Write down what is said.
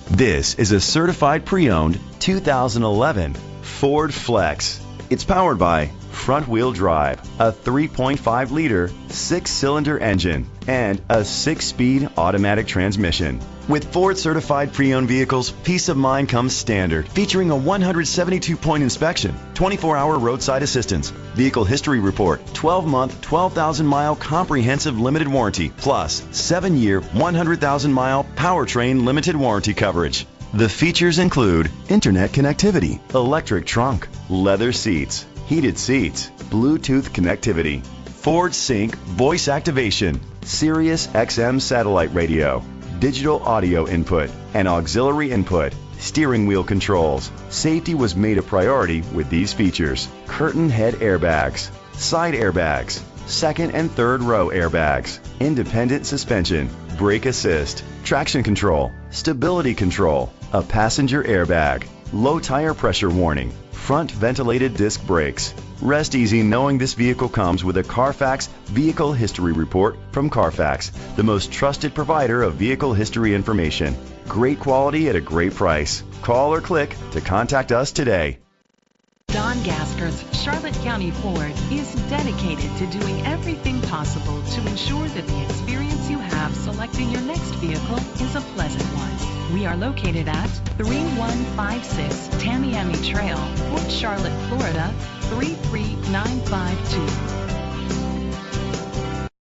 This is a certified pre-owned 2011 Ford Flex. It's powered by front-wheel drive, a 3.5-liter, 6-cylinder engine, and a 6-speed automatic transmission. With Ford certified pre-owned vehicles, peace of mind comes standard, featuring a 172-point inspection, 24-hour roadside assistance, vehicle history report, 12-month, 12,000-mile comprehensive limited warranty, plus 7-year, 100,000-mile powertrain limited warranty coverage. The features include internet connectivity, electric trunk, leather seats, heated seats, Bluetooth connectivity, Ford Sync voice activation, Sirius XM satellite radio, digital audio input, and auxiliary input, steering wheel controls. Safety was made a priority with these features: curtain head airbags, side airbags, second and third row airbags, independent suspension, brake assist, traction control, stability control, a passenger airbag, low tire pressure warning, front ventilated disc brakes. Rest easy knowing this vehicle comes with a Carfax Vehicle History Report from Carfax, the most trusted provider of vehicle history information. Great quality at a great price. Call or click to contact us today. Don Gasgarth, Charlotte County Ford, is dedicated to doing everything possible to ensure that the experience you have selecting your next vehicle is a pleasant one. We are located at 3156 Tamiami Trail, Port Charlotte, Florida 33952.